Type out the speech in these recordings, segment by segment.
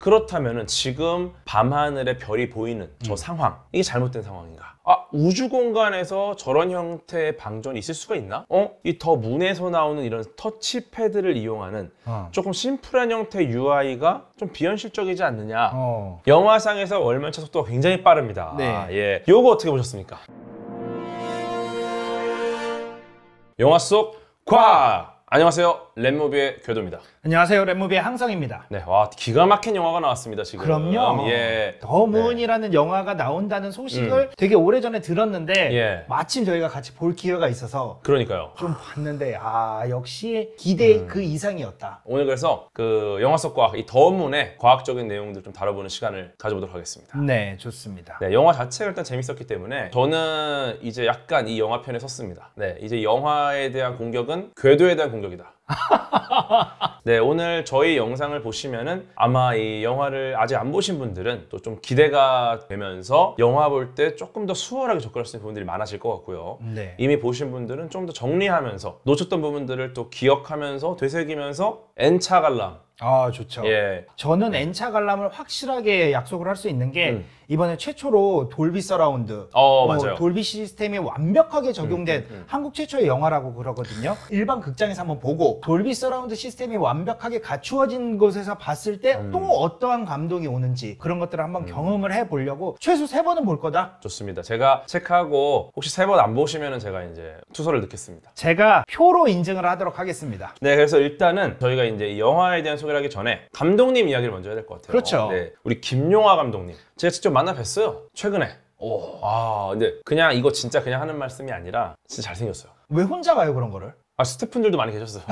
그렇다면은 지금 밤하늘에 별이 보이는 저 상황, 이게 잘못된 상황인가? 우주 공간에서 저런 형태의 방전이 있을 수가 있나? 이 더 문에서 나오는 이런 터치패드를 이용하는 조금 심플한 형태의 UI가 좀 비현실적이지 않느냐? 영화상에서 월면차 속도가 굉장히 빠릅니다. 네. 예, 요거 어떻게 보셨습니까? 영화 속 과학! 안녕하세요, 랩무비의 궤도입니다. 안녕하세요, 랩무비의 항성입니다. 네, 와, 기가 막힌 영화가 나왔습니다, 지금. 그럼요. 예. 더 문이라는 영화가 나온다는 소식을 되게 오래전에 들었는데 예. 마침 저희가 같이 볼 기회가 있어서 그러니까요. 좀 봤는데 역시 기대 그 이상이었다. 오늘 그래서 그 영화 속 과학, 이 더 문의 과학적인 내용들 좀 다뤄보는 시간을 가져보도록 하겠습니다. 네, 좋습니다. 네, 영화 자체가 일단 재밌었기 때문에 저는 이제 약간 이 영화 편에 섰습니다. 네, 이제 영화에 대한 공격은 궤도에 대한 공격이다. 네, 오늘 저희 영상을 보시면은 아마 이 영화를 아직 안 보신 분들은 또 좀 기대가 되면서 영화 볼 때 조금 더 수월하게 접근할 수 있는 부분들이 많아질 것 같고요. 네. 이미 보신 분들은 좀 더 정리하면서 놓쳤던 부분들을 또 기억하면서 되새기면서 N차 관람. 좋죠. 예. 저는 N차 관람을 확실하게 약속을 할 수 있는 게 이번에 최초로 돌비 서라운드, 맞아요. 돌비 시스템이 완벽하게 적용된 한국 최초의 영화라고 그러거든요. 일반 극장에서 한번 보고 돌비 서라운드 시스템이 완벽하게 갖추어진 곳에서 봤을 때 또 어떠한 감동이 오는지 그런 것들을 한번 경험을 해보려고 최소 3번은 볼 거다. 좋습니다. 제가 체크하고 혹시 3번 안 보시면은 제가 이제 투서를 넣겠습니다. 제가 표로 인증을 하도록 하겠습니다. 네, 그래서 일단은 저희가 이제 이 영화에 대한 소개를 하기 전에 감독님 이야기를 먼저 해야 될 것 같아요. 그렇죠. 네, 우리 김용화 감독님. 제가 직접 만나 뵀어요. 최근에. 근데 그냥 이거 진짜 그냥 하는 말씀이 아니라 진짜 잘생겼어요. 왜 혼자 가요, 그런 거를? 스태프분들도 많이 계셨어요.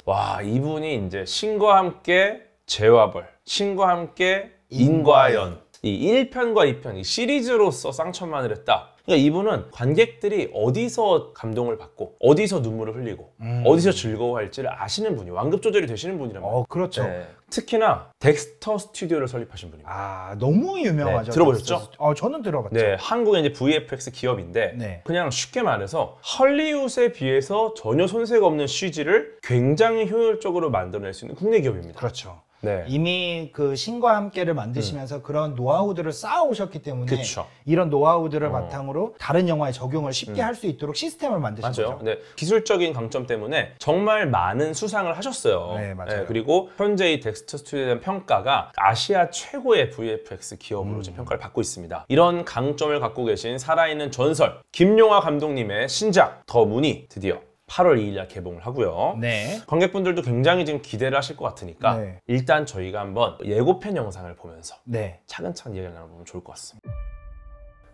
와, 이분이 이제 신과 함께 재화벌, 신과 함께 인과연, 이 1편과 2편, 이 시리즈로서 쌍천만을 했다. 그러니까 이분은 관객들이 어디서 감동을 받고 어디서 눈물을 흘리고 어디서 즐거워할지를 아시는 분이 완급 조절이 되시는 분이란 말이에요. 그렇죠. 네. 특히나 덱스터 스튜디오를 설립하신 분입니다. 너무 유명하죠. 네, 들어보셨죠? 저는 들어봤죠. 네, 한국의 이제 VFX 기업인데 네. 그냥 쉽게 말해서 헐리우드에 비해서 전혀 손색 없는 CG를 굉장히 효율적으로 만들어낼 수 있는 국내 기업입니다. 그렇죠. 네. 이미 그 신과 함께를 만드시면서 그런 노하우들을 쌓아오셨기 때문에 그쵸. 이런 노하우들을 바탕으로 다른 영화에 적용을 쉽게 할 수 있도록 시스템을 만드신 맞아요. 거죠. 네, 기술적인 강점 때문에 정말 많은 수상을 하셨어요. 네, 맞아요. 그리고 현재 이 덱스터 스튜디오에 대한 평가가 아시아 최고의 VFX 기업으로 지금 평가를 받고 있습니다. 이런 강점을 갖고 계신 살아있는 전설 김용화 감독님의 신작 더 문이 드디어 8월 2일날 개봉을 하고요. 네. 관객분들도 굉장히 지금 기대를 하실 것 같으니까 네. 일단 저희가 한번 예고편 영상을 보면서 네. 차근차근 이야기를 나눠보면 좋을 것 같습니다.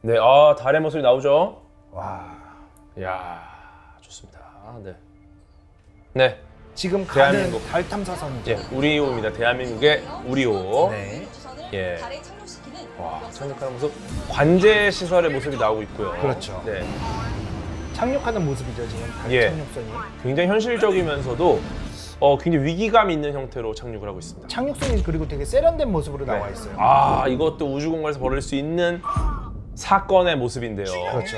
네, 달의 모습이 나오죠? 와. 이야, 좋습니다. 네. 네. 지금 가는 대한민국. 달 탐사선이죠. 예, 우리호입니다. 대한민국의 우리호. 네. 예. 와, 착륙하는 모습. 관제 시설의 모습이 나오고 있고요. 그렇죠. 네. 착륙하는 모습이죠, 지금 달 예. 착륙선이. 굉장히 현실적이면서도 굉장히 위기감 있는 형태로 착륙을 하고 있습니다. 착륙선이 그리고 되게 세련된 모습으로 나와 있어요. 이것도 우주공간에서 벌일 수 있는 사건의 모습인데요. 그렇죠.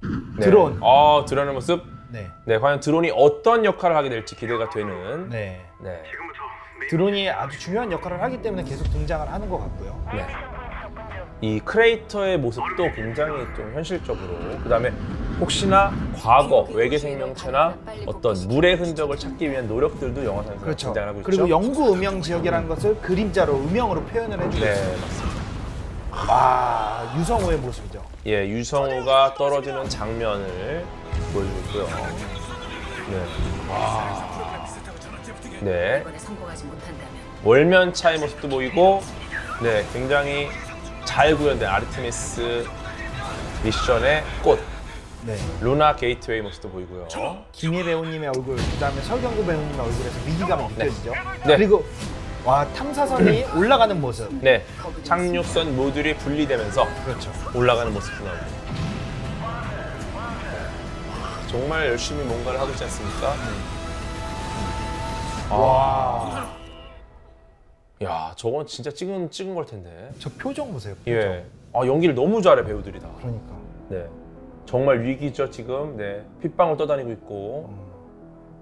네. 드론. 드론의 모습. 네. 네, 과연 드론이 어떤 역할을 하게 될지 기대가 되는. 네. 네. 드론이 아주 중요한 역할을 하기 때문에 계속 등장을 하는 것 같고요. 네. 이 크레이터의 모습도 굉장히 좀 현실적으로, 그 다음에 혹시나 과거 외계 생명체나 어떤 물의 흔적을 찾기 위한 노력들도 영화상에서 그렇죠. 등장하고 있죠. 그리고 영구 음영 지역이라는 것을 그림자로 음영으로 표현을 해주고 네, 있어요. 맞습니다. 유성호의 모습이죠. 예, 유성우가 떨어지는 장면을 보여주고 있고요. 네. 네. 월면차의 모습도 보이고, 네, 굉장히 잘 구현된 아르테미스 미션의 꽃, 네. 루나 게이트웨이 모습도 보이고요. 김희 배우님의 얼굴, 그다음에 설경구 배우님의 얼굴에서 위기감이 느껴지죠. 네. 그리고 탐사선이 올라가는 모습. 네, 착륙선 모듈이 분리되면서 그렇죠. 올라가는 모습도 나오고. 정말 열심히 뭔가를 하고 있지 않습니까? 와. 야, 저건 진짜 찍은 걸 텐데. 저 표정 보세요. 표정. 예. 연기를 너무 잘해, 배우들이 다. 그러니까. 네. 정말 위기죠, 지금. 네. 핏방울 떠다니고 있고.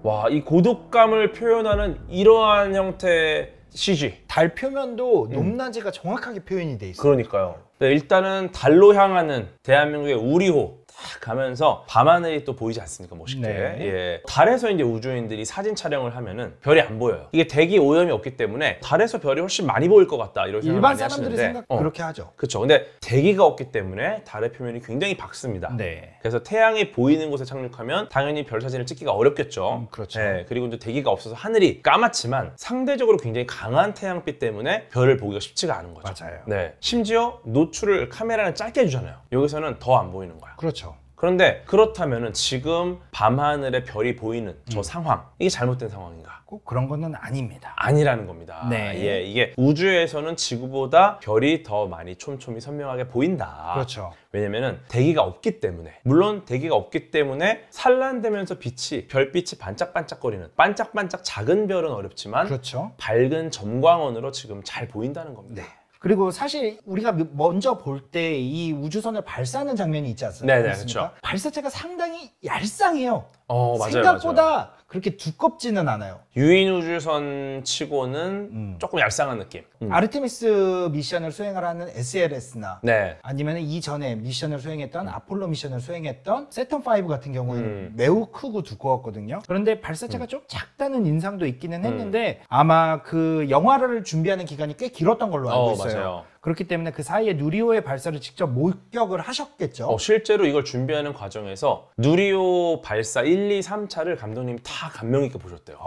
와, 이 고독감을 표현하는 이러한 형태의 CG. 달 표면도 높낮이가 정확하게 표현이 돼 있어요. 그러니까요. 네, 일단은 달로 향하는 대한민국의 우리호 딱 가면서 밤하늘이 또 보이지 않습니까? 멋있게. 네. 예. 달에서 이제 우주인들이 사진 촬영을 하면은 별이 안 보여요. 이게 대기 오염이 없기 때문에 달에서 별이 훨씬 많이 보일 것 같다 이런 생각을 일반 많이 사람들이 하시는데 생각 그렇게 하죠. 그렇죠. 근데 대기가 없기 때문에 달의 표면이 굉장히 밝습니다. 네. 그래서 태양이 보이는 곳에 착륙하면 당연히 별 사진을 찍기가 어렵겠죠. 그렇죠. 예, 그리고 이제 대기가 없어서 하늘이 까맣지만 상대적으로 굉장히 강한 태양빛 때문에 별을 보기가 쉽지가 않은 거죠. 맞아요. 네. 심지어 노출을 카메라는 짧게 해주잖아요. 여기서는 더 안 보이는 거야. 그렇죠. 그런데 그렇다면은 지금 밤하늘에 별이 보이는 저 상황, 이게 잘못된 상황인가? 꼭 그런 거는 아닙니다. 아니라는 겁니다. 네. 예, 이게 우주에서는 지구보다 별이 더 많이 촘촘히 선명하게 보인다. 그렇죠. 왜냐면은 대기가 없기 때문에, 물론 대기가 없기 때문에 산란되면서 빛이, 별빛이 반짝반짝거리는 반짝반짝 작은 별은 어렵지만 그렇죠. 밝은 점광원으로 지금 잘 보인다는 겁니다. 네. 그리고 사실 우리가 먼저 볼 때 이 우주선을 발사하는 장면이 있지 않습니까? 네네, 그렇죠. 발사체가 상당히 얄쌍해요. 맞아요, 생각보다 맞아요. 그렇게 두껍지는 않아요. 유인 우주선 치고는 조금 얄쌍한 느낌. 아르테미스 미션을 수행을 하는 SLS나 네. 아니면 이전에 미션을 수행했던 아폴로 미션을 수행했던 세턴5 같은 경우에는 매우 크고 두꺼웠거든요. 그런데 발사체가 좀 작다는 인상도 있기는 했는데 아마 그 영화를 준비하는 기간이 꽤 길었던 걸로 알고 있어요. 맞아요. 그렇기 때문에 그 사이에 누리호의 발사를 직접 목격을 하셨겠죠. 실제로 이걸 준비하는 과정에서 누리호 발사 1, 2, 3차를 감독님이 다 감명 있게 보셨대요.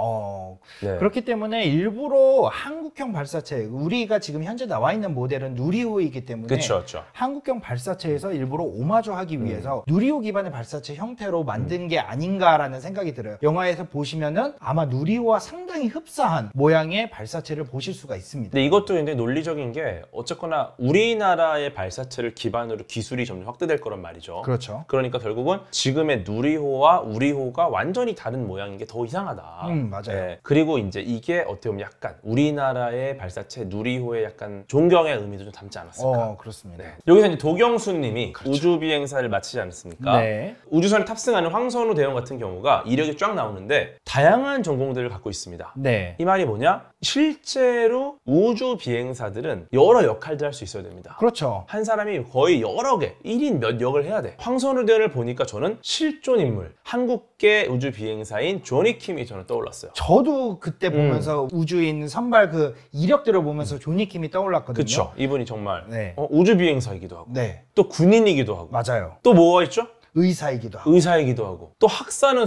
네. 그렇기 때문에 일부러 한국형 발사체, 우리가 지금 현재 나와 있는 모델은 누리호이기 때문에 그렇죠. 한국형 발사체에서 일부러 오마주하기 위해서 누리호 기반의 발사체 형태로 만든 게 아닌가라는 생각이 들어요. 영화에서 보시면은 아마 누리호와 상당히 흡사한 모양의 발사체를 보실 수가 있습니다. 근데 이것도 굉장히 논리적인 게 어쨌거나 우리나라의 발사체를 기반으로 기술이 점점 확대될 거란 말이죠. 그렇죠. 그러니까 결국은 지금의 누리호와 우리호가 완전히 다른 모양인 게 더 이상하다. 맞아요. 네. 그리고 이제 이게 어떻게 보면 약간 우리나라의 발사체 누리호의 약간 존경의 의미도 좀 담지 않았을까. 그렇습니다. 네. 여기서 이제 도경순 님이 우주 비행사를 마치지 않았습니까? 네. 우주선에 탑승하는 황선우 대원 같은 경우가 이력이 쫙 나오는데 다양한 전공들을 갖고 있습니다. 네. 이 말이 뭐냐? 실제로 우주 비행사들은 여러 역할들 할 수 있어야 됩니다. 그렇죠. 한 사람이 거의 여러 개, 1인 몇 역을 해야 돼. 황선우 대원을 보니까 저는 실존 인물, 한국계 우주 비행사인 조니 킴이 저는 떠올랐어요. 저도 그때 보면서 우주인 선발 그 이력들을 보면서 조니 킴이 떠올랐거든요. 그렇죠. 이분이 정말 네. 우주 비행사이기도 하고 네. 또 군인이기도 하고 맞아요. 또 뭐가 있죠? 의사이기도 하고. 의사이기도 하고 또 학부는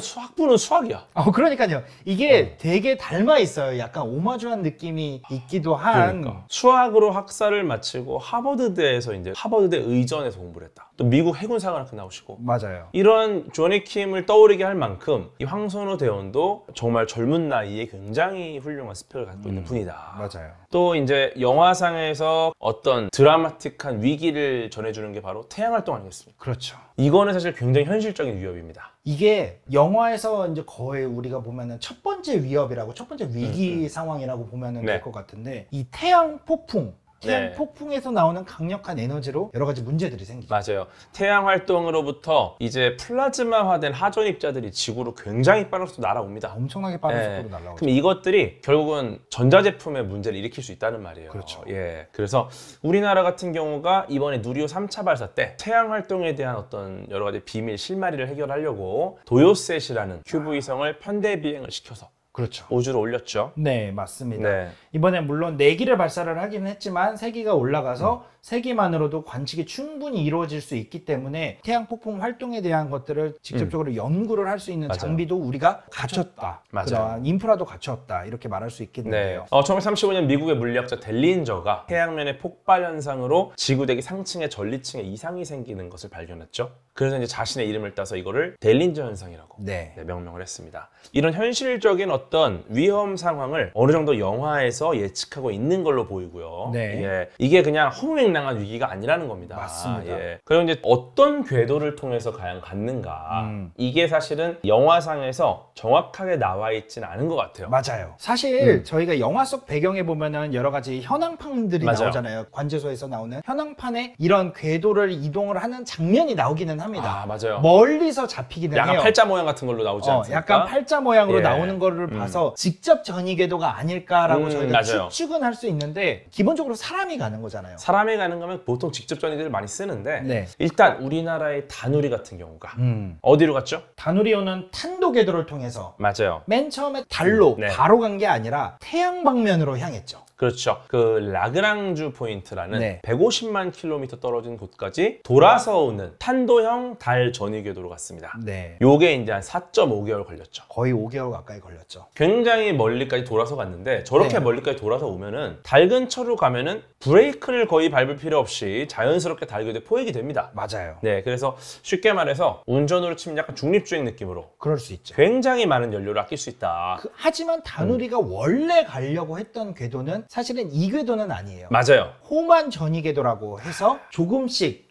수학이야. 그러니까요. 이게 되게 닮아 있어요. 약간 오마주한 느낌이 있기도 한. 그러니까. 수학으로 학사를 마치고 하버드대에서 이제 하버드대 의전에서 공부를 했다. 또 미국 해군사관학교 나오시고. 맞아요. 이런 조니 킴을 떠오르게 할 만큼 이 황선우 대원도 정말 젊은 나이에 굉장히 훌륭한 스펙을 갖고 있는 분이다. 맞아요. 또 이제 영화상에서 어떤 드라마틱한 위기를 전해주는 게 바로 태양활동 아니겠습니까? 그렇죠. 이거는 사실 굉장히 현실적인 위협입니다. 이게 영화에서 이제 거의 우리가 보면은 첫 번째 위협이라고 첫 번째 위기 상황이라고 보면은 될 것 같은데 이 태양 폭풍 태양 폭풍에서 나오는 강력한 에너지로 여러 가지 문제들이 생기죠. 맞아요. 태양 활동으로부터 이제 플라즈마화된 하전 입자들이 지구로 굉장히 빠른 속도로 날아옵니다. 엄청나게 빠른 속도로 날아오죠. 그럼 이것들이 결국은 전자제품의 문제를 일으킬 수 있다는 말이에요. 그렇죠. 예. 그래서 우리나라 같은 경우가 이번에 누리호 3차 발사 때 태양 활동에 대한 어떤 여러 가지 비밀 실마리를 해결하려고 도요셋이라는 큐브 위성을 편대 비행을 시켜서 그렇죠. 우주로 올렸죠. 네, 맞습니다. 네. 이번에 물론 4기를 발사를 하긴 했지만 3기가 올라가서 3기만으로도 관측이 충분히 이루어질 수 있기 때문에 태양 폭풍 활동에 대한 것들을 직접적으로 연구를 할 수 있는 맞아요. 장비도 우리가 갖췄다. 맞아요. 그러한 인프라도 갖췄다. 이렇게 말할 수 있겠는데요. 1935년 미국의 물리학자 델린저가 태양면의 폭발 현상으로 지구대기 상층의 전리층에 이상이 생기는 것을 발견했죠. 그래서 이제 자신의 이름을 따서 이거를 델린저 현상이라고 네. 명명을 했습니다. 이런 현실적인 어떤 위험 상황을 어느 정도 영화에서 예측하고 있는 걸로 보이고요. 네. 예, 이게 그냥 허무맹랑한 위기가 아니라는 겁니다. 맞습니다. 예. 그리고 이제 어떤 궤도를 통해서 과연 갔는가 이게 사실은 영화상에서 정확하게 나와 있지는 않은 것 같아요. 맞아요. 사실 저희가 영화 속 배경에 보면은 여러 가지 현황판들이 맞아요. 나오잖아요. 관제소에서 나오는 현황판에 이런 궤도를 이동을 하는 장면이 나오기는 합니다. 아, 맞아요. 멀리서 잡히기는 약간 해요. 팔자 모양 같은 걸로 나오지 않습니까? 약간 팔자 모양으로 예. 나오는 거를 봐서 직접 전이궤도가 아닐까라고 저희가 맞아요. 추측은 할 수 있는데 기본적으로 사람이 가는 거잖아요. 사람이 가는 거면 보통 직접 전이들을 많이 쓰는데 네. 일단 우리나라의 다누리 같은 경우가 어디로 갔죠? 다누리호는 탄도궤도를 통해서 맞아요. 맨 처음에 달로 네. 바로 간 게 아니라 태양 방면으로 향했죠. 그렇죠. 그 라그랑주 포인트라는 네. 150만 킬로미터 떨어진 곳까지 돌아서 오는 탄도형 달 전위 궤도로 갔습니다. 네. 요게 이제 한 4.5개월 걸렸죠. 거의 5개월 가까이 걸렸죠. 굉장히 멀리까지 돌아서 갔는데 저렇게 네. 멀리까지 돌아서 오면은 달 근처로 가면은 브레이크를 거의 밟을 필요 없이 자연스럽게 달 궤도에 포획이 됩니다. 맞아요. 네, 그래서 쉽게 말해서 운전으로 치면 약간 중립주행 느낌으로 그럴 수 있죠. 굉장히 많은 연료를 아낄 수 있다. 하지만 다누리가 원래 가려고 했던 궤도는 사실은 이 궤도는 아니에요. 맞아요. 호만 전이 궤도라고 해서 조금씩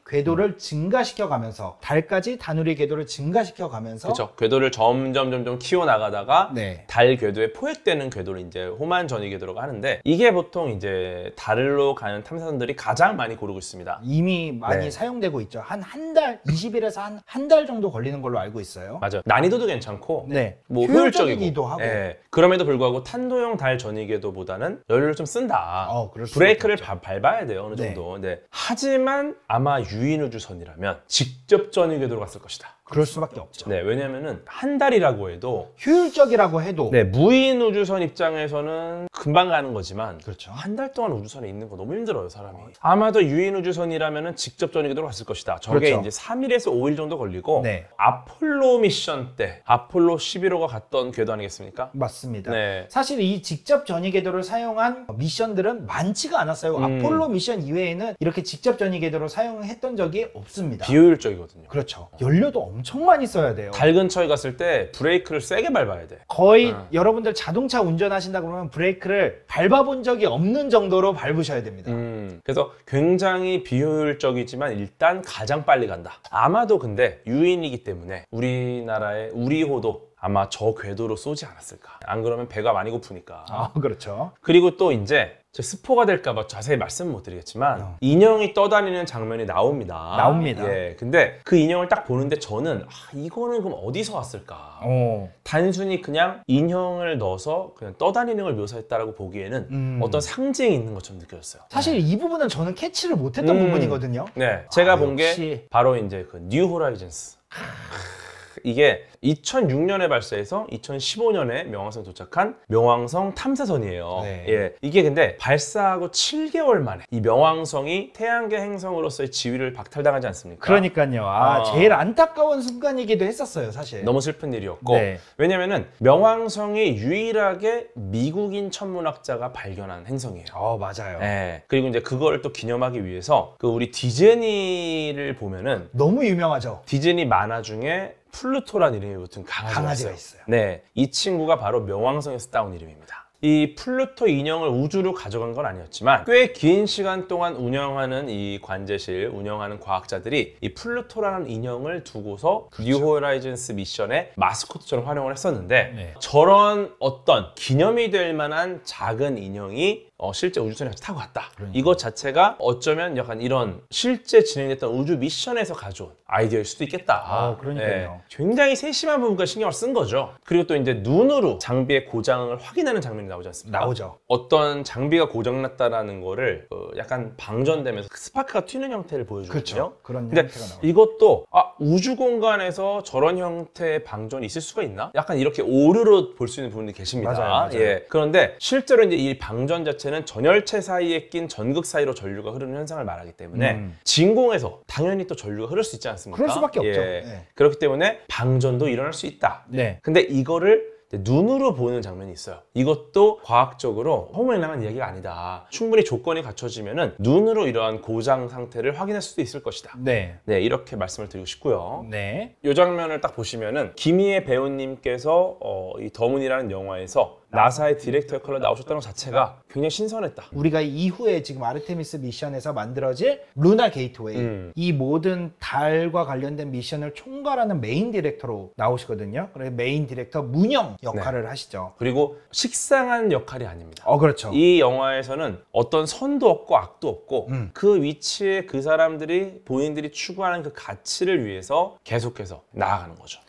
궤도를 증가시켜 가면서 달까지 다누리 궤도를 증가시켜 가면서 그렇죠. 궤도를 점점 키워 나가다가 네. 달 궤도에 포획되는 궤도를 이제 호만 전위 궤도라고 하는데 이게 보통 이제 달로 가는 탐사선들이 가장 많이 고르고 있습니다. 이미 많이 네. 사용되고 있죠. 한 달, 20일에서 한 달 정도 걸리는 걸로 알고 있어요. 맞아요. 난이도도 괜찮고 네. 뭐 효율적이기도 효율적이고 하고. 예. 그럼에도 불구하고 탄도형 달 전위 궤도보다는 연료를 좀 쓴다. 그럴 수 브레이크를 있겠죠. 밟아야 돼요. 어느 네. 정도. 네. 하지만 아마 유인우주선이라면 직접 전위 궤도로 갔을 것이다. 그럴 수밖에 없죠. 네, 왜냐면은 한 달이라고 해도 효율적이라고 해도 네, 무인 우주선 입장에서는 금방 가는 거지만 그렇죠. 한 달 동안 우주선에 있는 거 너무 힘들어요, 사람이. 아마도 유인 우주선이라면은 직접 전위궤도로 갔을 것이다. 저게 그렇죠. 이제 3일에서 5일 정도 걸리고 네. 아폴로 미션 때 아폴로 11호가 갔던 궤도 아니겠습니까? 맞습니다. 네. 사실 이 직접 전이 궤도를 사용한 미션들은 많지가 않았어요. 아폴로 미션 이외에는 이렇게 직접 전이 궤도를 사용했던 적이 없습니다. 비효율적이거든요. 그렇죠. 연료도 엄청 많이 써야 돼요. 달 근처에 갔을 때 브레이크를 세게 밟아야 돼. 거의 여러분들 자동차 운전하신다 그러면 브레이크를 밟아본 적이 없는 정도로 밟으셔야 됩니다. 그래서 굉장히 비효율적이지만 일단 가장 빨리 간다. 아마도 근데 유인이기 때문에 우리나라의 우리호도 아마 저 궤도로 쏘지 않았을까. 안 그러면 배가 많이 고프니까. 그렇죠. 그리고 또 이제 제 스포가 될까봐 자세히 말씀 못 드리겠지만 인형이 떠다니는 장면이 나옵니다. 나옵니다. 예, 근데 그 인형을 딱 보는데 저는 이거는 그럼 어디서 왔을까? 단순히 그냥 인형을 넣어서 그냥 떠다니는 걸 묘사했다라고 보기에는 어떤 상징이 있는 것처럼 느껴졌어요. 사실 이 부분은 저는 캐치를 못했던 부분이거든요. 네, 제가 본 게 역시. 바로 이제 그 뉴 호라이즌스. 이게 2006년에 발사해서 2015년에 명왕성에 도착한 명왕성 탐사선이에요. 네. 예, 이게 근데 발사하고 7개월 만에 이 명왕성이 태양계 행성으로서의 지위를 박탈당하지 않습니까? 그러니까요. 제일 안타까운 순간이기도 했었어요, 사실. 너무 슬픈 일이었고 네. 왜냐면은 명왕성이 유일하게 미국인 천문학자가 발견한 행성이에요. 맞아요. 예, 그리고 이제 그걸 또 기념하기 위해서 그 우리 디즈니를 보면은 너무 유명하죠. 디즈니 만화 중에 플루토라는 이름이 붙은 강아지가 있어요. 네, 이 친구가 바로 명왕성에서 따온 이름입니다. 이 플루토 인형을 우주로 가져간 건 아니었지만 꽤 긴 시간 동안 운영하는 이 관제실 운영하는 과학자들이 이 플루토라는 인형을 두고서 뉴 호라이즌스 미션의 마스코트처럼 활용을 했었는데 네. 저런 어떤 기념이 될 만한 작은 인형이 실제 우주선에 같이 타고 갔다. 이것 자체가 어쩌면 약간 이런 실제 진행됐던 우주 미션에서 가져온 아이디어일 수도 있겠다. 그러니까요. 굉장히 세심한 부분까지 신경을 쓴 거죠. 그리고 또 이제 눈으로 장비의 고장을 확인하는 장면이 나오지 않습니까? 나오죠. 어떤 장비가 고장났다라는 거를 약간 방전되면서 스파크가 튀는 형태를 보여주거든요. 그렇죠. 그런 근데 형태가 나오죠. 이것도 우주 공간에서 저런 형태의 방전이 있을 수가 있나? 약간 이렇게 오류로 볼 수 있는 부분이 계십니다. 맞아요. 예. 그런데 실제로 이제 이 방전 자체는 전열체 사이에 낀 전극 사이로 전류가 흐르는 현상을 말하기 때문에 진공에서 당연히 또 전류가 흐를 수 있지 않습니까? 그럴 수밖에 없죠. 예. 네. 그렇기 때문에 방전도 일어날 수 있다. 네. 근데 이거를 눈으로 보는 장면이 있어요. 이것도 과학적으로 허무맹랑한 이야기가 아니다. 충분히 조건이 갖춰지면은 눈으로 이러한 고장 상태를 확인할 수도 있을 것이다. 네. 네, 이렇게 말씀을 드리고 싶고요. 네. 이 장면을 딱 보시면은 김희애 배우님께서 이 더문이라는 영화에서 나사의 디렉터 역할로 나오셨다는 것 자체가 굉장히 신선했다. 우리가 이후에 지금 아르테미스 미션에서 만들어질 루나 게이트웨이 이 모든 달과 관련된 미션을 총괄하는 메인 디렉터로 나오시거든요. 그래서 메인 디렉터 문영 역할을 하시죠. 그리고 식상한 역할이 아닙니다. 그렇죠. 이 영화에서는 어떤 선도 없고 악도 없고 그 위치에 그 사람들이 본인들이 추구하는 그 가치를 위해서 계속해서 나아가는 거죠.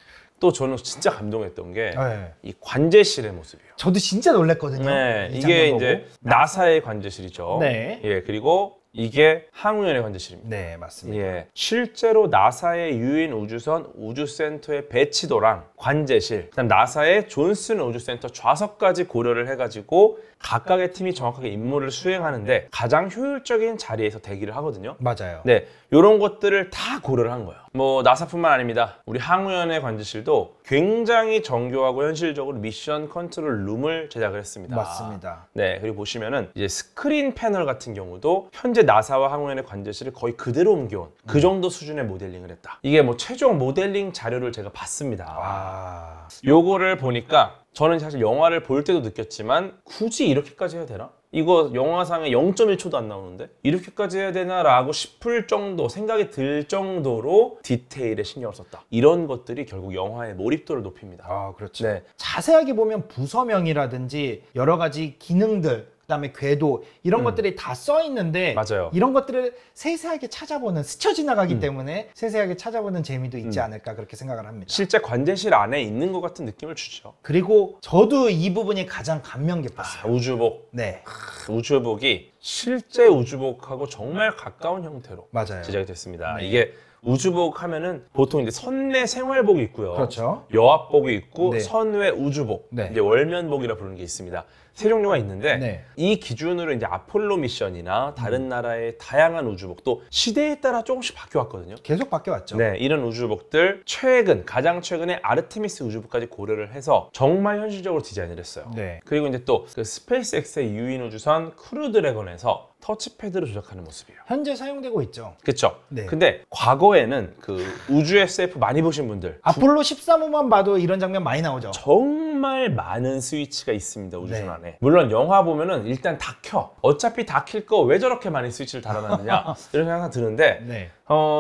또 저는 진짜 감동했던 게 이 관제실의 모습이에요. 저도 진짜 놀랐거든요. 네, 이 이게 장면 이제 보고. 나사의 관제실이죠. 네. 예, 그리고 이게 항우연의 관제실입니다. 네, 맞습니다. 예, 실제로 나사의 유인 우주선 우주센터의 배치도랑 관제실, 그다음 나사의 존슨 우주센터 좌석까지 고려를 해가지고 각각의 팀이 정확하게 임무를 수행하는데 가장 효율적인 자리에서 대기를 하거든요. 맞아요. 네, 이런 것들을 다 고려를 한 거예요. 뭐 나사뿐만 아닙니다. 우리 항우연의 관제실도 굉장히 정교하고 현실적으로 미션 컨트롤 룸을 제작을 했습니다. 맞습니다. 네, 그리고 보시면은 이제 스크린 패널 같은 경우도 현재 나사와 항우연의 관제실을 거의 그대로 옮겨온 그 정도 수준의 모델링을 했다. 이게 뭐 최종 모델링 자료를 제가 봤습니다. 요거를 보니까 저는 사실 영화를 볼 때도 느꼈지만 굳이 이렇게까지 해야 되나? 이거 영화상에 0.1초도 안 나오는데 이렇게까지 해야 되나 라고 싶을 정도, 생각이 들 정도로 디테일에 신경을 썼다. 이런 것들이 결국 영화의 몰입도를 높입니다. 그렇죠. 네. 자세하게 보면 부서명이라든지 여러 가지 기능들, 그다음에 궤도 이런 것들이 다 써 있는데 맞아요. 이런 것들을 세세하게 찾아보는, 스쳐 지나가기 때문에 세세하게 찾아보는 재미도 있지 않을까 그렇게 생각을 합니다. 실제 관제실 안에 있는 것 같은 느낌을 주죠. 그리고 저도 이 부분이 가장 감명 깊었어요. 우주복. 네, 우주복이 실제 우주복하고 정말 가까운 형태로 맞아요. 제작이 됐습니다. 네. 이게 우주복 하면은 보통 이제 선내 생활복이 있고요. 그렇죠. 여합복이 있고 네. 선외 우주복, 네. 이제 월면복이라 부르는 게 있습니다. 세 종류가 있는데 네. 이 기준으로 이제 아폴로 미션이나 다른 나라의 다양한 우주복 또 시대에 따라 조금씩 바뀌어왔거든요. 계속 바뀌어왔죠. 네, 이런 우주복들 가장 최근에 아르테미스 우주복까지 고려를 해서 정말 현실적으로 디자인을 했어요. 네. 그리고 이제 또 그 스페이스X의 유인 우주선 크루 드래곤에서 터치패드로 조작하는 모습이에요. 현재 사용되고 있죠. 그쵸? 네. 근데 과거에는 그 우주 SF 많이 보신 분들 아폴로 13호만 봐도 이런 장면 많이 나오죠. 정말 많은 스위치가 있습니다, 우주선 네. 안에. 물론 영화 보면은 일단 다 켜. 어차피 다 킬 거 왜 저렇게 많이 스위치를 달아놨느냐 이런 생각 드는데 네.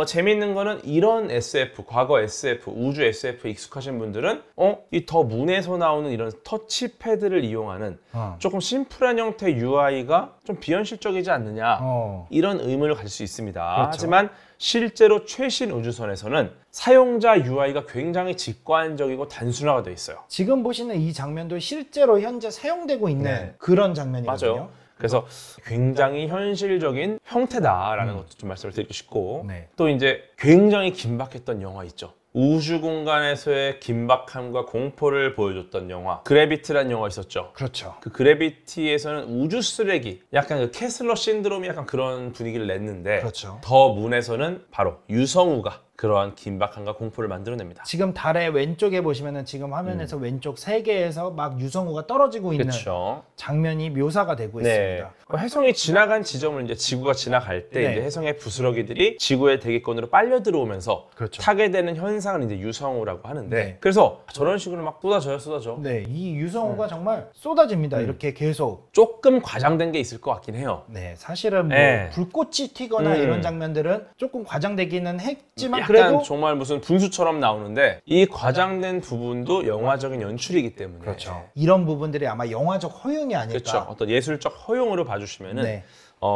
재밌는 거는 이런 SF, 과거 SF, 우주 SF에 익숙하신 분들은 이 더 문에서 나오는 이런 터치패드를 이용하는 조금 심플한 형태의 UI가 좀 비현실적이지 않느냐 이런 의문을 가질 수 있습니다. 그렇죠. 하지만 실제로 최신 우주선에서는 사용자 UI가 굉장히 직관적이고 단순화가 되어 있어요. 지금 보시는 이 장면도 실제로 현재 사용되고 있는 네. 그런 장면이거든요. 맞아요. 그래서 굉장히 현실적인 형태다라는 것도 좀 말씀을 드리고 싶고 네. 또 이제 굉장히 긴박했던 영화 있죠. 우주 공간에서의 긴박함과 공포를 보여줬던 영화 그래비티라는 영화 있었죠. 그렇죠. 그 그래비티에서는 우주 쓰레기, 약간 그 캐슬러 신드롬이 약간 그런 분위기를 냈는데 그렇죠. 더 문에서는 바로 유성우가 그러한 긴박함과 공포를 만들어냅니다. 지금 달의 왼쪽에 보시면은 지금 화면에서 왼쪽 세계에서 막 유성우가 떨어지고 있는 그렇죠. 장면이 묘사가 되고 네. 있습니다. 혜성이 지나간 지점을 이제 지구가 지나갈 때 네. 이제 혜성의 부스러기들이 지구의 대기권으로 빨려 들어오면서 그렇죠. 타게 되는 현상을 이제 유성우라고 하는데 네. 그래서 저런 식으로 막 쏟아져. 네, 이 유성우가 정말 쏟아집니다. 이렇게 계속. 조금 과장된 게 있을 것 같긴 해요. 네, 사실은 뭐 네. 불꽃이 튀거나 이런 장면들은 조금 과장되기는 했지만 약간 그래도 정말 무슨 분수처럼 나오는데 이 과장된 부분도 영화적인 연출이기 때문에 그렇죠. 이런 부분들이 아마 영화적 허용이 아닐까. 그렇죠. 어떤 예술적 허용으로 봐주시면은 네.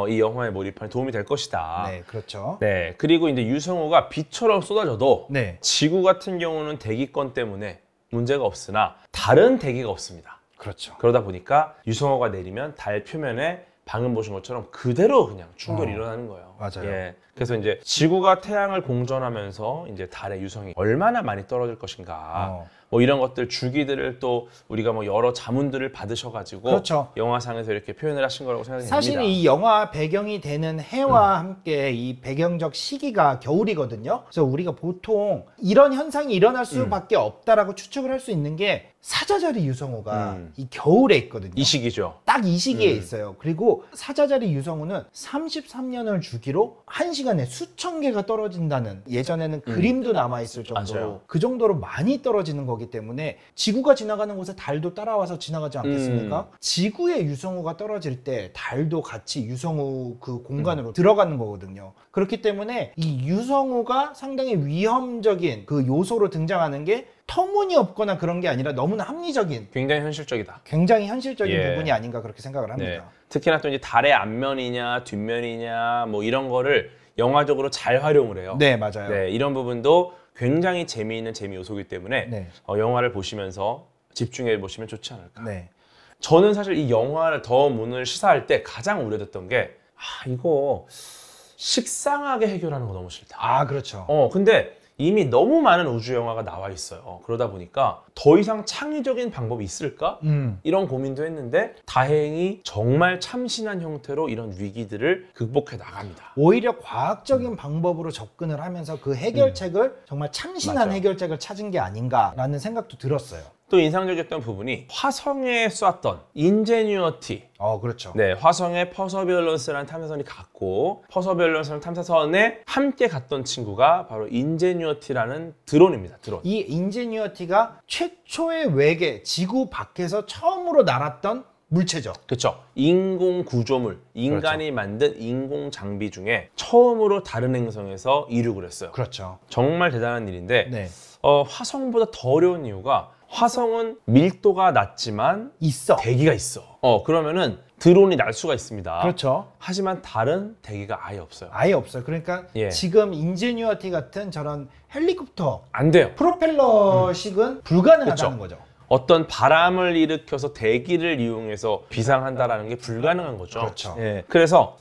이 영화의 몰입에 도움이 될 것이다. 네, 그렇죠. 네, 그리고 이제 유성우가 비처럼 쏟아져도 네. 지구 같은 경우는 대기권 때문에 문제가 없으나 다른 대기가 없습니다. 그렇죠. 그러다 보니까 유성우가 내리면 달 표면에 방금 보신 것처럼 그대로 그냥 충돌이 일어나는 거예요. 맞아요. 예. 그래서 이제 지구가 태양을 공전하면서 이제 달의 유성이 얼마나 많이 떨어질 것인가. 뭐 이런 것들 주기들을 또 우리가 뭐 여러 자문들을 받으셔가지고 그렇죠. 영화상에서 이렇게 표현을 하신 거라고 생각이 됩니다. 사실 이 영화 배경이 되는 해와 함께 이 배경적 시기가 겨울이거든요. 그래서 우리가 보통 이런 현상이 일어날 수밖에 없다라고 추측을 할 수 있는 게 사자자리 유성우가 이 겨울에 있거든요. 이 시기죠. 딱 이 시기에 있어요. 그리고 사자자리 유성우는 33년을 주기로 1시간에 수천 개가 떨어진다는, 예전에는 그림도 남아있을 정도로 맞아요. 그 정도로 많이 떨어지는 거기 때문에 지구가 지나가는 곳에 달도 따라와서 지나가지 않겠습니까? 지구에 유성우가 떨어질 때 달도 같이 유성우 그 공간으로 들어가는 거거든요. 그렇기 때문에 이 유성우가 상당히 위험적인 그 요소로 등장하는 게 터무니없거나 그런 게 아니라 너무나 합리적인, 굉장히 현실적이다. 굉장히 현실적인 예. 부분이 아닌가 그렇게 생각을 합니다. 네. 특히나 또 이제 달의 앞면이냐 뒷면이냐 뭐 이런 거를 영화적으로 잘 활용을 해요. 네, 맞아요. 네, 이런 부분도 굉장히 재미있는 재미 요소이기 때문에 네. 영화를 보시면서 집중해 보시면 좋지 않을까. 네. 저는 사실 이 영화를 더 문을 시사할 때 가장 우려됐던 게 이거 식상하게 해결하는 거 너무 싫다. 아, 그렇죠. 근데 이미 너무 많은 우주 영화가 나와 있어요. 그러다 보니까 더 이상 창의적인 방법이 있을까? 이런 고민도 했는데 다행히 정말 참신한 형태로 이런 위기들을 극복해 나갑니다. 오히려 과학적인 방법으로 접근을 하면서 그 해결책을 정말 참신한 맞아요. 해결책을 찾은 게 아닌가라는 생각도 들었어요. 또 인상적이었던 부분이 화성에 쏘았던 인제뉴어티. 그렇죠. 네, 화성에 퍼서비어런스라는 탐사선이 갔고 퍼서비어런스라는 탐사선에 함께 갔던 친구가 바로 인제뉴어티라는 드론입니다. 드론. 이 인제뉴어티가 최초의 외계, 지구 밖에서 처음으로 날았던 물체죠. 그렇죠. 인공 구조물, 인간이 만든 인공 장비 중에 처음으로 다른 행성에서 이륙을 했어요. 그렇죠. 정말 대단한 일인데 네. 화성보다 더 어려운 이유가 화성은 밀도가 낮지만 있어. 대기가 있어. 그러면은 드론이 날 수가 있습니다. 그렇죠. 하지만 달은 대기가 아예 없어요. 아예 없어요. 그러니까 예. 지금 인제뉴어티 같은 저런 헬리콥터 안 돼요. 프로펠러식은 불가능하다는 그렇죠. 거죠. 어떤 바람을 일으켜서 대기를 이용해서 비상한다라는 게 불가능한 거죠. 그렇죠. 예. 그래서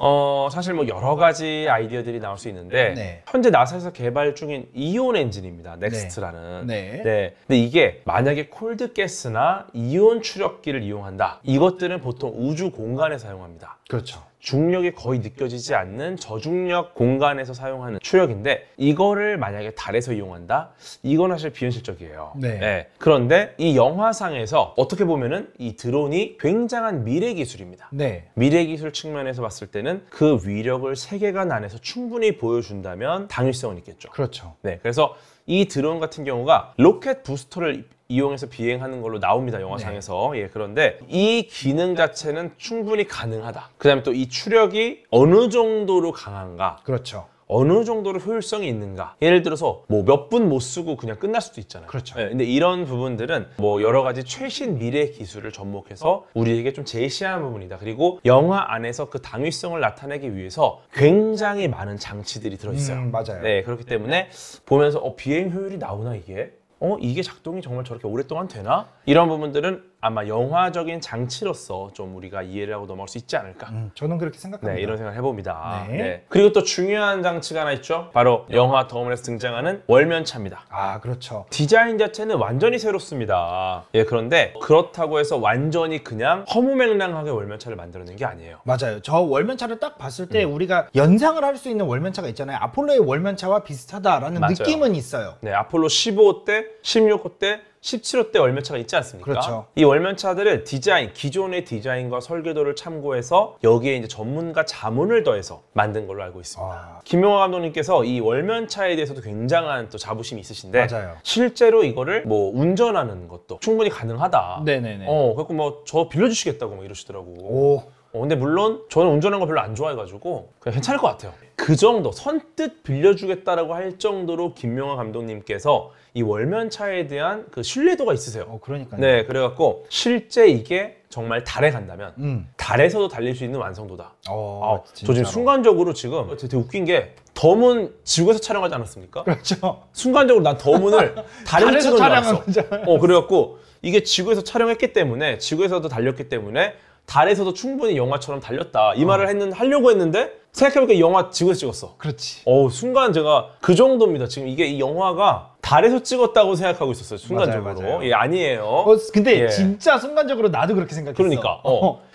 사실 뭐 여러 가지 아이디어들이 나올 수 있는데 네. 현재 나사에서 개발 중인 이온 엔진입니다. 넥스트라는. 네. 네. 근데 이게 만약에 콜드 가스나 이온 추력기를 이용한다. 이것들은 보통 우주 공간에 사용합니다. 그렇죠. 중력이 거의 느껴지지 않는 저중력 공간에서 사용하는 추력인데 이거를 만약에 달에서 이용한다? 이건 사실 비현실적이에요. 네. 그런데 이 영화상에서 어떻게 보면은 이 드론이 굉장한 미래 기술입니다. 네. 미래 기술 측면에서 봤을 때는 그 위력을 세계관 안에서 충분히 보여준다면 당위성은 있겠죠. 그렇죠. 네, 그래서 이 드론 같은 경우가 로켓 부스터를 이용해서 비행하는 걸로 나옵니다, 영화상에서. 예, 그런데 이 기능 자체는 충분히 가능하다. 그 다음에 또 이 추력이 어느 정도로 강한가, 그렇죠. 어느 정도로 효율성이 있는가. 예를 들어서 뭐 몇 분 못 쓰고 그냥 끝날 수도 있잖아요. 그렇죠. 예, 근데 이런 부분들은 뭐 여러 가지 최신 미래 기술을 접목해서 우리에게 좀 제시하는 부분이다. 그리고 영화 안에서 그 당위성을 나타내기 위해서 굉장히 많은 장치들이 들어있어요. 맞아요. 네, 그렇기 때문에 보면서 비행 효율이 나오나 이게? 이게 작동이 정말 저렇게 오랫동안 되나? 이런 부분들은 아마 영화적인 장치로서 좀 우리가 이해를 하고 넘어갈 수 있지 않을까? 저는 그렇게 생각합니다. 네, 이런 생각을 해봅니다. 네. 네. 그리고 또 중요한 장치가 하나 있죠. 바로 영화 더머넷에서 등장하는 월면차입니다. 아, 그렇죠. 디자인 자체는 완전히 새롭습니다. 예, 그런데 그렇다고 해서 완전히 그냥 허무맹랑하게 월면차를 만들어낸 게 아니에요. 맞아요. 저 월면차를 딱 봤을 때 우리가 연상을 할 수 있는 월면차가 있잖아요. 아폴로의 월면차와 비슷하다라는 맞아요. 느낌은 있어요. 네, 아폴로 15호 때, 16호 때, 17호 때 월면차가 있지 않습니까? 그렇죠. 이 월면차들을 기존의 디자인과 설계도를 참고해서 여기에 이제 전문가 자문을 더해서 만든 걸로 알고 있습니다. 김용화 감독님께서 이 월면차에 대해서도 굉장한 또 자부심이 있으신데 맞아요. 실제로 이거를 뭐 운전하는 것도 충분히 가능하다. 네네네. 그래서 뭐 저 빌려주시겠다고 막 이러시더라고. 오. 근데 물론 저는 운전하는 거 별로 안 좋아해가지고 그냥 괜찮을 것 같아요. 그 정도 선뜻 빌려주겠다라고 할 정도로 김용화 감독님께서 이 월면차에 대한 그 신뢰도가 있으세요. 그러니까요. 네, 그래갖고 실제 이게 정말 달에 간다면 달에서도 달릴 수 있는 완성도다. 저 지금 순간적으로 지금 되게 웃긴 게 덤은 지구에서 촬영하지 않았습니까? 그렇죠. 순간적으로 난 덤은을 달에서 찍은 줄 알았어. 촬영한 그래갖고 이게 지구에서 촬영했기 때문에 지구에서도 달렸기 때문에 달에서도 충분히 영화처럼 달렸다. 이 말을 하려고 했는데 생각해보니까 이 영화 지구에서 찍었어. 그렇지. 순간 제가 그 정도입니다. 지금 이게 이 영화가 달에서 찍었다고 생각하고 있었어요. 순간적으로. 맞아요, 맞아요. 예, 아니에요. 근데 예. 진짜 순간적으로 나도 그렇게 생각했어. 그러니까.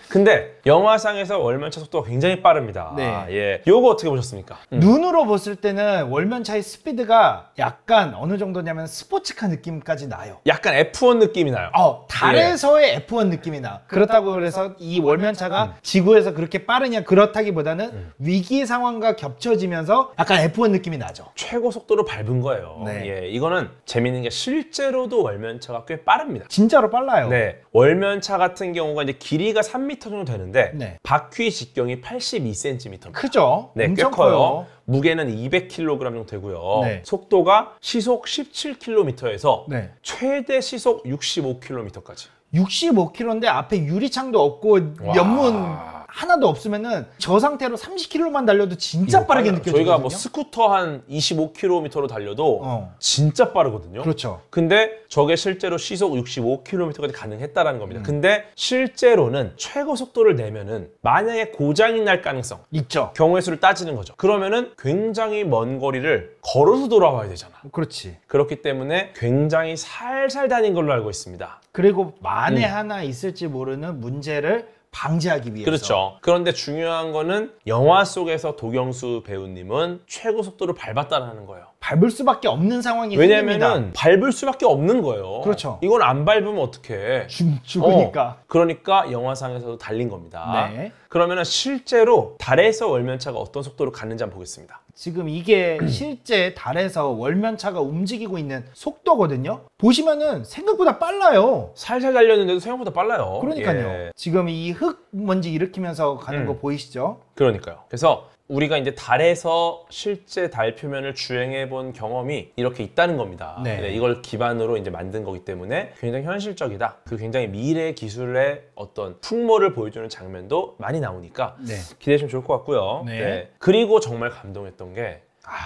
근데 영화상에서 월면차 속도가 굉장히 빠릅니다. 네. 예. 요거 어떻게 보셨습니까? 눈으로 봤을 때는 월면차의 스피드가 약간 어느 정도냐면 스포츠카 느낌까지 나요. 약간 F1 느낌이 나요. 달에서의 F1 느낌이 나. 그렇다고 그래서 이 월면차가 지구에서 그렇게 빠르냐 그렇다기보다는 위기 상황과 겹쳐지면서 약간 F1 느낌이 나죠. 최고 속도로 밟은 거예요. 네. 예, 이거는 재밌는 게 실제로도 월면차가 꽤 빠릅니다. 진짜로 빨라요. 네, 월면차 같은 경우가 이제 길이가 3m 정도 되는데 네. 바퀴 직경이 82cm입니다. 크죠? 네, 꽤 엄청 커요. 무게는 200kg 정도 되고요. 네. 속도가 시속 17km에서 네. 최대 시속 65km까지. 65km인데 앞에 유리창도 없고 와. 연문 하나도 없으면은 저 상태로 30km만 달려도 진짜 빠르게 느껴지거든요. 저희가 뭐 스쿠터 한 25km로 달려도 진짜 빠르거든요. 그렇죠. 근데 저게 실제로 시속 65km까지 가능했다라는 겁니다. 근데 실제로는 최고 속도를 내면은 만약에 고장이 날 가능성, 있죠. 경우의 수를 따지는 거죠. 그러면은 굉장히 먼 거리를 걸어서 돌아와야 되잖아. 그렇지. 그렇기 때문에 굉장히 살살 다닌 걸로 알고 있습니다. 그리고 만에 하나 있을지 모르는 문제를 방지하기 위해서. 그렇죠. 그런데 중요한 거는 영화 속에서 도경수 배우님은 최고 속도를 밟았다는 거예요. 밟을 수밖에 없는 상황이 왜냐면은 생깁니다. 밟을 수밖에 없는 거예요. 그렇죠. 이건 안 밟으면 어떡해. 죽으니까. 그러니까 영화상에서도 달린 겁니다. 네. 그러면은 실제로 달에서 월면차가 어떤 속도로 가는지 한번 보겠습니다. 지금 이게 실제 달에서 월면차가 움직이고 있는 속도거든요. 보시면은 생각보다 빨라요. 살살 달렸는데도 생각보다 빨라요. 그러니까요. 예. 지금 이 흙 먼지 일으키면서 가는 거 보이시죠? 그러니까요. 그래서 우리가 이제 달에서 실제 달 표면을 주행해 본 경험이 이렇게 있다는 겁니다. 네. 네, 이걸 기반으로 이제 만든 거기 때문에 굉장히 현실적이다. 그 굉장히 미래 기술의 어떤 풍모를 보여주는 장면도 많이 나오니까 네. 기대하시면 좋을 것 같고요. 네. 그리고 정말 감동했던 게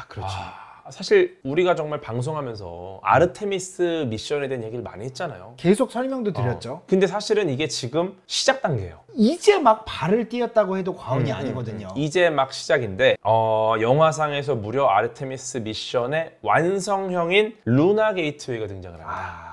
그렇죠. 사실 우리가 정말 방송하면서 아르테미스 미션에 대한 얘기를 많이 했잖아요. 계속 설명도 드렸죠. 근데 사실은 이게 지금 시작 단계예요. 이제 막 발을 띄었다고 해도 과언이 아니거든요. 이제 막 시작인데 영화상에서 무려 아르테미스 미션의 완성형인 루나 게이트웨이가 등장을 합니다.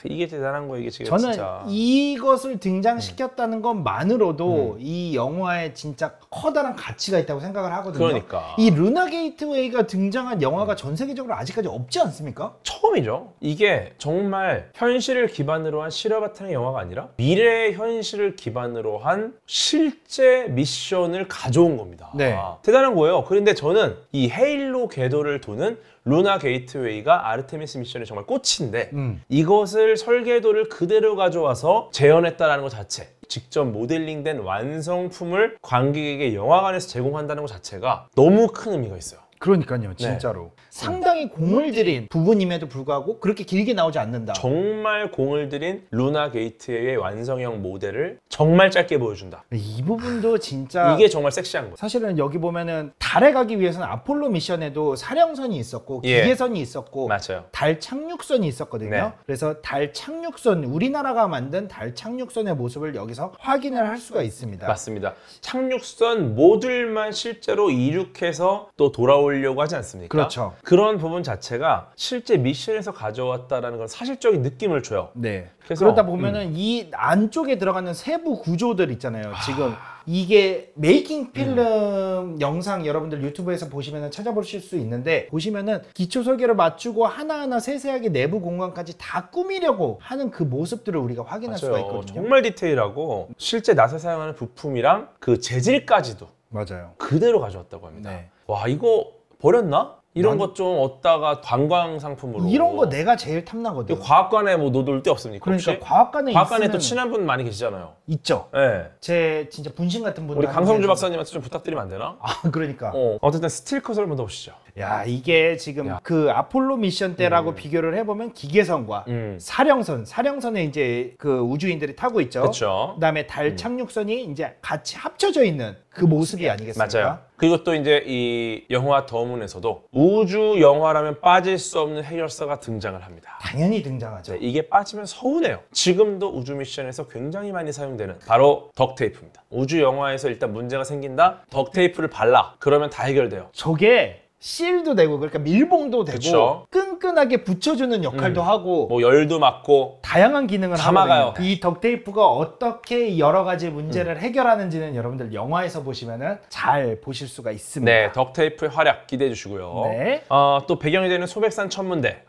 이게 대단한 거예요. 이게 지금 저는 진짜. 이것을 등장시켰다는 것만으로도 이 영화에 진짜 커다란 가치가 있다고 생각을 하거든요. 그러니까. 이 루나 게이트웨이가 등장한 영화가 전 세계적으로 아직까지 없지 않습니까? 처음이죠. 이게 정말 현실을 기반으로 한 실화 바탕의 영화가 아니라 미래의 현실을 기반으로 한 실제 미션을 가져온 겁니다. 네. 대단한 거예요. 그런데 저는 이 헤일로 궤도를 도는 루나 게이트웨이가 아르테미스 미션의 정말 꽃인데 이것을 설계도를 그대로 가져와서 재현했다는 것 자체, 직접 모델링된 완성품을 관객에게 영화관에서 제공한다는 것 자체가 너무 큰 의미가 있어요. 그러니까요, 진짜로. 상당히 공을 들인 부분임에도 불구하고 그렇게 길게 나오지 않는다. 정말 공을 들인 루나 게이트웨이의 완성형 모델을 정말 짧게 보여준다. 이 부분도 진짜 이게 정말 섹시한 거죠. 사실은 여기 보면은 달에 가기 위해서는 아폴로 미션에도 사령선이 있었고 예. 기계선이 있었고 맞아요. 달 착륙선이 있었거든요. 네. 그래서 달 착륙선, 우리나라가 만든 달 착륙선의 모습을 여기서 확인을 할 수가 있습니다. 맞습니다. 착륙선 모듈만 실제로 이륙해서 또 돌아오려고 하지 않습니까? 그렇죠. 그런 부분 자체가 실제 미션에서 가져왔다는 건 사실적인 느낌을 줘요. 네. 그래서, 그러다 보면은 이 안쪽에 들어가는 세부 구조들 있잖아요. 지금 이게 메이킹 필름 영상 여러분들 유튜브에서 보시면은 찾아보실 수 있는데 보시면은 기초 설계를 맞추고 하나하나 세세하게 내부 공간까지 다 꾸미려고 하는 그 모습들을 우리가 확인할 수가 맞아요. 있거든요. 정말 디테일하고 실제 나사 사용하는 부품이랑 그 재질까지도 맞아요. 그대로 가져왔다고 합니다. 네. 와, 이거 버렸나? 이런 것 좀 얻다가 관광 상품으로. 이런 거 내가 제일 탐나거든. 과학관에 뭐 놓을 데 없습니까? 그러니까 혹시? 과학관에 과학관에 또 있으면 친한 분 많이 계시잖아요. 있죠. 네. 제 진짜 분신 같은 분들 우리 강성주 하는 박사님한테 좀 부탁드리면 안 되나? 그러니까. 어쨌든 스틸컷을 한번 더 보시죠. 야, 이게 지금 그 아폴로 미션 때라고 비교를 해보면 기계선과 사령선에 이제 그 우주인들이 타고 있죠. 그렇죠. 그다음에 달 착륙선이 이제 같이 합쳐져 있는 그 모습이 아니겠습니까? 맞아요. 그리고 또 이제 이 영화 더문에서도 우주 영화라면 빠질 수 없는 해결사가 등장을 합니다. 당연히 등장하죠. 네, 이게 빠지면 서운해요. 지금도 우주 미션에서 굉장히 많이 사용되는 바로 덕테이프입니다. 우주 영화에서 일단 문제가 생긴다? 덕테이프를 발라. 그러면 다 해결돼요. 저게 실도 되고 그러니까 밀봉도 되고 그쵸. 끈끈하게 붙여주는 역할도 하고 뭐 열도 막고 다양한 기능을 다 하거든요. 막아요. 이 덕테이프가 어떻게 여러 가지 문제를 해결하는지는 여러분들 영화에서 보시면은 잘 보실 수가 있습니다. 네, 덕테이프의 활약 기대해 주시고요. 네. 또 배경이 되는 소백산 천문대.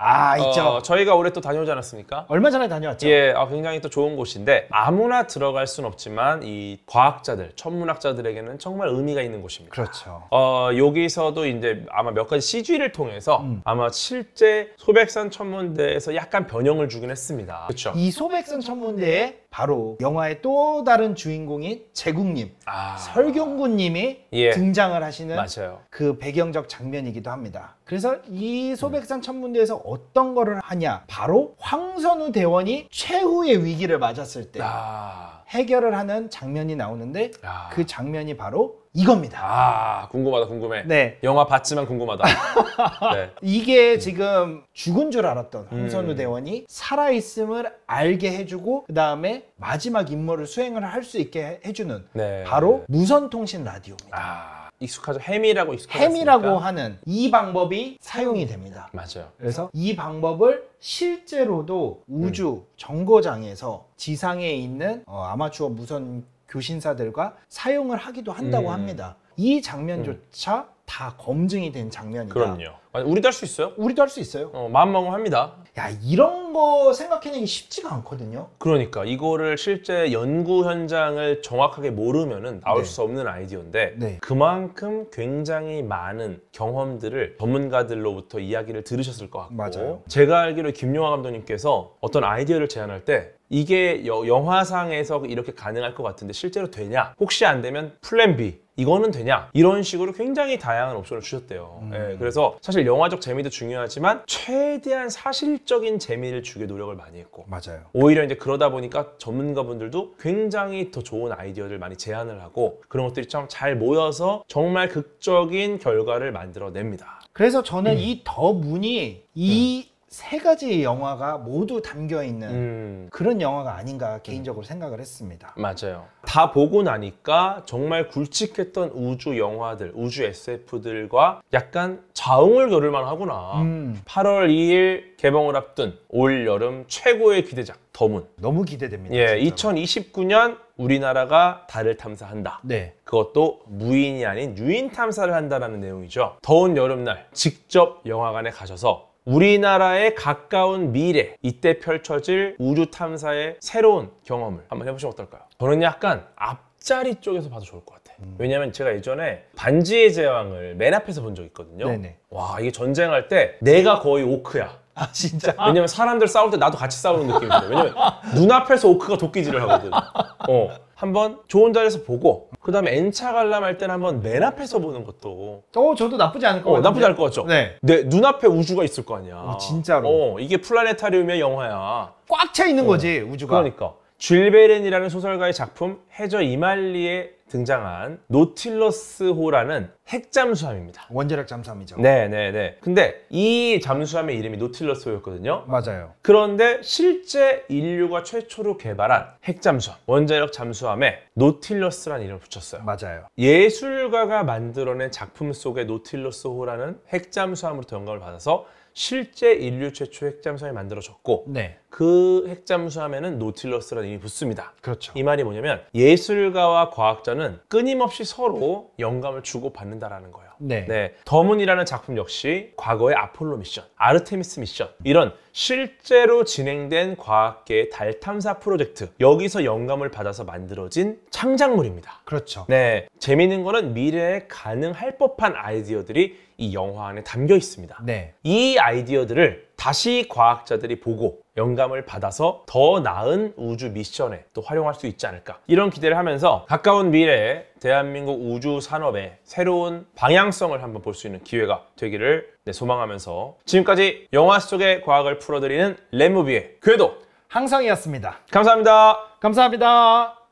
있죠. 저희가 올해 또 다녀오지 않았습니까? 얼마 전에 다녀왔죠. 예, 굉장히 또 좋은 곳인데 아무나 들어갈 순 없지만 이 과학자들, 천문학자들에게는 정말 의미가 있는 곳입니다. 그렇죠. 여기서도 이제 아마 몇 가지 CG를 통해서 아마 실제 소백산 천문대에서 약간 변형을 주긴 했습니다. 그렇죠. 이 소백산 천문대에 바로 영화의 또 다른 주인공인 제국님, 설경구님이 예. 등장을 하시는 맞아요. 그 배경적 장면이기도 합니다. 그래서 이 소백산 천문대에서 어떤 거를 하냐? 바로 황선우 대원이 최후의 위기를 맞았을 때 해결을 하는 장면이 나오는데 그 장면이 바로 이겁니다. 궁금하다, 궁금해. 네. 영화 봤지만 궁금하다. 네. 이게 지금 죽은 줄 알았던 황선우 대원이 살아있음을 알게 해주고 그 다음에 마지막 임무를 수행을 할 수 있게 해주는 네. 바로 무선통신 라디오입니다. 익숙하죠. 햄이라고 익숙하죠. 햄이라고 하는 이 방법이 사용이 됩니다. 맞아요. 그래서 이 방법을 실제로도 우주 정거장에서 지상에 있는 아마추어 무선 교신사들과 사용을 하기도 한다고 합니다. 이 장면조차 다 검증이 된 장면이다. 그럼요. 우리도 할 수 있어요? 우리도 할 수 있어요. 마음 먹으면 합니다. 야, 이런 거 생각해내기 쉽지가 않거든요. 그러니까 이거를 실제 연구 현장을 정확하게 모르면은 나올 네. 수 없는 아이디어인데 네. 그만큼 굉장히 많은 경험들을 전문가들로부터 이야기를 들으셨을 것 같고 맞아요. 제가 알기로 김용화 감독님께서 어떤 아이디어를 제안할 때 이게 영화상에서 이렇게 가능할 것 같은데 실제로 되냐? 혹시 안 되면 플랜 B 이거는 되냐? 이런 식으로 굉장히 다양한 옵션을 주셨대요. 예, 그래서 사실 영화적 재미도 중요하지만 최대한 사실적인 재미를 주게 노력을 많이 했고 맞아요. 오히려 이제 그러다 보니까 전문가분들도 굉장히 더 좋은 아이디어를 많이 제안을 하고 그런 것들이 참 잘 모여서 정말 극적인 결과를 만들어냅니다. 그래서 저는 이 더 문이 이 세 가지의 영화가 모두 담겨 있는 그런 영화가 아닌가 개인적으로 생각을 했습니다. 맞아요. 다 보고 나니까 정말 굵직했던 우주 영화들, 우주 SF들과 약간 자웅을 겨룰만 하구나. 8월 2일 개봉을 앞둔 올 여름 최고의 기대작 더문. 너무 기대됩니다. 예, 진짜로. 2029년 우리나라가 달을 탐사한다. 네. 그것도 무인이 아닌 유인 탐사를 한다라는 내용이죠. 더운 여름날 직접 영화관에 가셔서 우리나라의 가까운 미래, 이때 펼쳐질 우주 탐사의 새로운 경험을 한번 해보시면 어떨까요? 저는 약간 앞자리 쪽에서 봐도 좋을 것 같아요. 왜냐면 제가 예전에 반지의 제왕을 맨 앞에서 본 적 있거든요. 네네. 와, 이게 전쟁할 때 내가 거의 오크야. 아, 진짜? 왜냐면 사람들 싸울 때 나도 같이 싸우는 느낌이 들어요. 왜냐면 눈앞에서 오크가 도끼질을 하거든. 한번 좋은 자리에서 보고 그 다음에 N차 관람할 때는 한번 맨 앞에서 보는 것도 저도 나쁘지 않을 것 같아요. 나쁘지 않을 것 같죠? 네. 내 눈앞에 우주가 있을 거 아니야. 진짜로. 이게 플라네타리움의 영화야. 꽉 차 있는 거지, 우주가. 그러니까 줄 베른이라는 소설가의 작품 해저 이말리에 등장한 노틸러스호라는 핵잠수함입니다. 원자력 잠수함이죠. 네네네. 근데 이 잠수함의 이름이 노틸러스호였거든요. 맞아요. 그런데 실제 인류가 최초로 개발한 핵잠수함, 원자력 잠수함에 노틸러스라는 이름을 붙였어요. 맞아요. 예술가가 만들어낸 작품 속의 노틸러스호라는 핵잠수함으로부터 영감을 받아서 실제 인류 최초 핵잠수함이 만들어졌고 네. 그 핵잠수함에는 노틸러스라는 이름이 붙습니다. 그렇죠. 이 말이 뭐냐면 예술가와 과학자는 끊임없이 서로 영감을 주고받는다라는 거예요. 네. 더문이라는 작품 역시 과거의 아폴로 미션, 아르테미스 미션 이런 실제로 진행된 과학계의 달 탐사 프로젝트 여기서 영감을 받아서 만들어진 창작물입니다. 그렇죠. 네, 재미있는 거는 미래에 가능할 법한 아이디어들이 이 영화 안에 담겨 있습니다. 네. 이 아이디어들을 다시 과학자들이 보고 영감을 받아서 더 나은 우주 미션에 또 활용할 수 있지 않을까 이런 기대를 하면서 가까운 미래에 대한민국 우주 산업의 새로운 방향성을 한번 볼 수 있는 기회가 되기를 소망하면서 지금까지 영화 속의 과학을 풀어드리는 렛무비의 궤도 항상이었습니다. 감사합니다. 감사합니다.